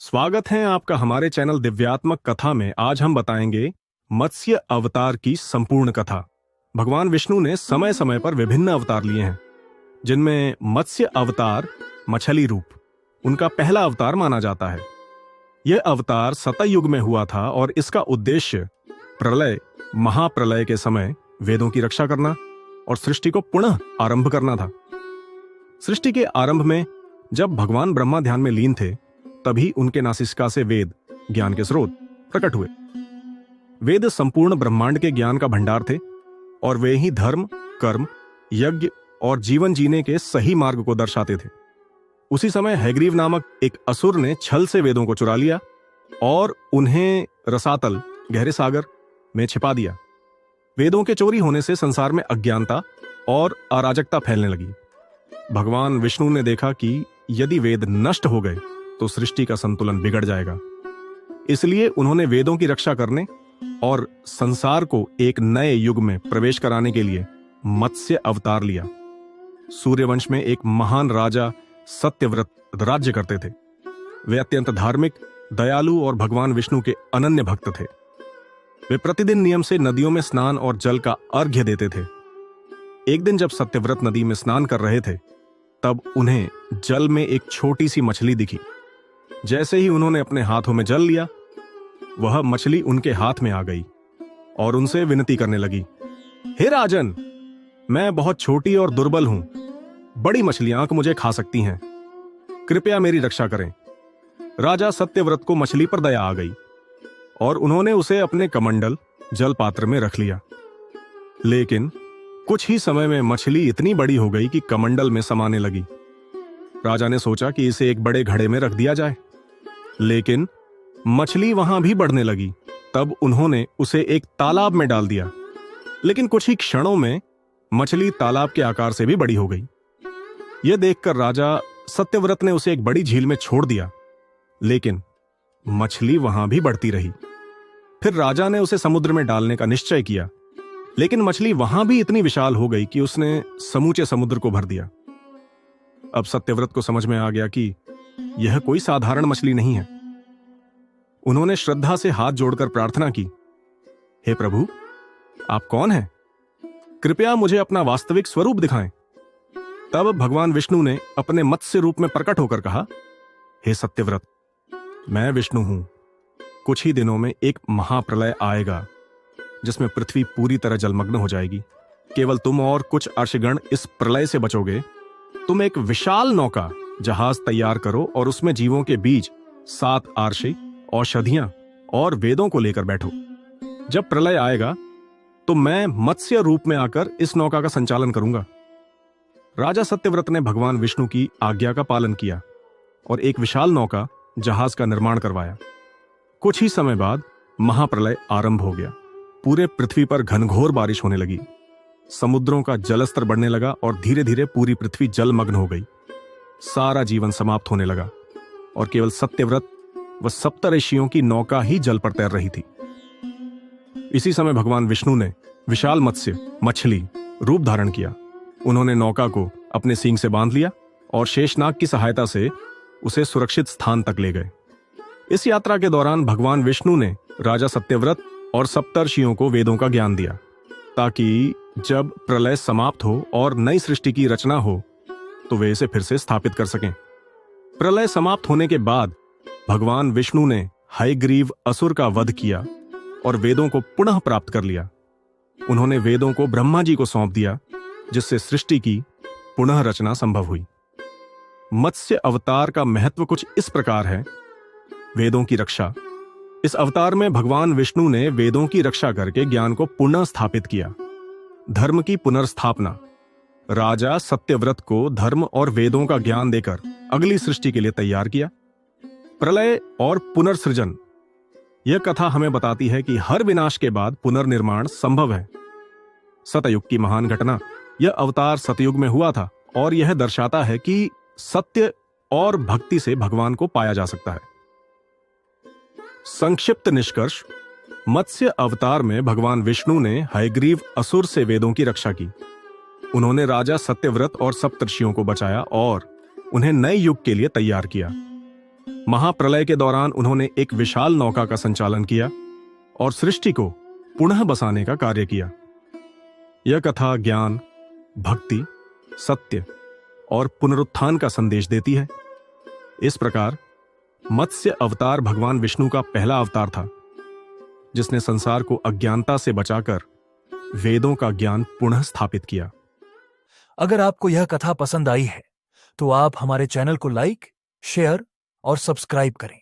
स्वागत है आपका हमारे चैनल दिव्यात्मक कथा में। आज हम बताएंगे मत्स्य अवतार की संपूर्ण कथा। भगवान विष्णु ने समय समय पर विभिन्न अवतार लिए हैं, जिनमें मत्स्य अवतार मछली रूप उनका पहला अवतार माना जाता है। यह अवतार सतयुग में हुआ था और इसका उद्देश्य प्रलय, महाप्रलय के समय वेदों की रक्षा करना और सृष्टि को पुनः आरंभ करना था। सृष्टि के आरंभ में जब भगवान ब्रह्मा ध्यान में लीन थे, तभी उनके नासिका से वेद, ज्ञान के स्रोत, प्रकट हुए। वेद संपूर्ण ब्रह्मांड के ज्ञान का भंडार थे और वे ही धर्म, कर्म, यज्ञ और जीवन जीने के सही मार्ग को दर्शाते थे। उसी समय हैग्रीव नामक एक असुर ने छल से वेदों को चुरा लिया और उन्हें रसातल, गहरे सागर में छिपा दिया। वेदों के चोरी होने से संसार में अज्ञानता और अराजकता फैलने लगी। भगवान विष्णु ने देखा कि यदि वेद नष्ट हो गए तो सृष्टि का संतुलन बिगड़ जाएगा। इसलिए उन्होंने वेदों की रक्षा करने और संसार को एक नए युग में प्रवेश कराने के लिए मत्स्य अवतार लिया। सूर्यवंश में एक महान राजा सत्यव्रत राज्य करते थे। वे अत्यंत धार्मिक, दयालु और भगवान विष्णु के अनन्य भक्त थे। वे प्रतिदिन नियम से नदियों में स्नान और जल का अर्घ्य देते थे। एक दिन जब सत्यव्रत नदी में स्नान कर रहे थे, तब उन्हें जल में एक छोटी सी मछली दिखी। जैसे ही उन्होंने अपने हाथों में जल लिया, वह मछली उनके हाथ में आ गई और उनसे विनती करने लगी, हे राजन, मैं बहुत छोटी और दुर्बल हूं। बड़ी मछलियां मुझे खा सकती हैं। कृपया मेरी रक्षा करें। राजा सत्यव्रत को मछली पर दया आ गई और उन्होंने उसे अपने कमंडल जल पात्र में रख लिया। लेकिन कुछ ही समय में मछली इतनी बड़ी हो गई कि कमंडल में समाने लगी। राजा ने सोचा कि इसे एक बड़े घड़े में रख दिया जाए, लेकिन मछली वहां भी बढ़ने लगी। तब उन्होंने उसे एक तालाब में डाल दिया, लेकिन कुछ ही क्षणों में मछली तालाब के आकार से भी बड़ी हो गई। यह देखकर राजा सत्यव्रत ने उसे एक बड़ी झील में छोड़ दिया, लेकिन मछली वहां भी बढ़ती रही। फिर राजा ने उसे समुद्र में डालने का निश्चय किया, लेकिन मछली वहां भी इतनी विशाल हो गई कि उसने समूचे समुद्र को भर दिया। अब सत्यव्रत को समझ में आ गया कि यह कोई साधारण मछली नहीं है। उन्होंने श्रद्धा से हाथ जोड़कर प्रार्थना की, हे प्रभु, आप कौन हैं? कृपया मुझे अपना वास्तविक स्वरूप दिखाएं। तब भगवान विष्णु ने अपने मत्स्य रूप में प्रकट होकर कहा, हे सत्यव्रत, मैं विष्णु हूं। कुछ ही दिनों में एक महाप्रलय आएगा, जिसमें पृथ्वी पूरी तरह जलमग्न हो जाएगी। केवल तुम और कुछ अर्षगण इस प्रलय से बचोगे। तुम एक विशाल नौका, जहाज तैयार करो और उसमें जीवों के बीज, 7 आर्षि, औषधियां और वेदों को लेकर बैठो। जब प्रलय आएगा तो मैं मत्स्य रूप में आकर इस नौका का संचालन करूंगा। राजा सत्यव्रत ने भगवान विष्णु की आज्ञा का पालन किया और एक विशाल नौका, जहाज का निर्माण करवाया। कुछ ही समय बाद महाप्रलय आरंभ हो गया। पूरे पृथ्वी पर घनघोर बारिश होने लगी। समुद्रों का जलस्तर बढ़ने लगा और धीरे धीरे पूरी पृथ्वी जलमग्न हो गई। सारा जीवन समाप्त होने लगा और केवल सत्यव्रत व सप्तऋषियों की नौका ही जल पर तैर रही थी। इसी समय भगवान विष्णु ने विशाल मत्स्य, मछली रूप धारण किया। उन्होंने नौका को अपने सींग से बांध लिया और शेषनाग की सहायता से उसे सुरक्षित स्थान तक ले गए। इस यात्रा के दौरान भगवान विष्णु ने राजा सत्यव्रत और सप्तर्षियों को वेदों का ज्ञान दिया, ताकि जब प्रलय समाप्त हो और नई सृष्टि की रचना हो तो वे इसे फिर से स्थापित कर सकें। प्रलय समाप्त होने के बाद भगवान विष्णु ने हयग्रीव असुर का वध किया और वेदों को पुनः प्राप्त कर लिया। उन्होंने वेदों को ब्रह्मा जी को सौंप दिया, जिससे सृष्टि की पुनः रचना संभव हुई। मत्स्य अवतार का महत्व कुछ इस प्रकार है। वेदों की रक्षा। इस अवतार में भगवान विष्णु ने वेदों की रक्षा करके ज्ञान को पुनः स्थापित किया। धर्म की पुनर्स्थापना। राजा सत्यव्रत को धर्म और वेदों का ज्ञान देकर अगली सृष्टि के लिए तैयार किया। प्रलय और पुनर्सृजन। यह कथा हमें बताती है कि हर विनाश के बाद पुनर्निर्माण संभव है। सतयुग की महान घटना। यह अवतार सतयुग में हुआ था और यह दर्शाता है कि सत्य और भक्ति से भगवान को पाया जा सकता है। संक्षिप्त निष्कर्ष। मत्स्य अवतार में भगवान विष्णु ने हयग्रीव असुर से वेदों की रक्षा की। उन्होंने राजा सत्यव्रत और सप्तर्षियों को बचाया और उन्हें नए युग के लिए तैयार किया। महाप्रलय के दौरान उन्होंने एक विशाल नौका का संचालन किया और सृष्टि को पुनः बसाने का कार्य किया। यह कथा ज्ञान, भक्ति, सत्य और पुनरुत्थान का संदेश देती है। इस प्रकार मत्स्य अवतार भगवान विष्णु का पहला अवतार था, जिसने संसार को अज्ञानता से बचाकर वेदों का ज्ञान पुनः स्थापित किया। अगर आपको यह कथा पसंद आई है तो आप हमारे चैनल को लाइक, शेयर और सब्सक्राइब करें।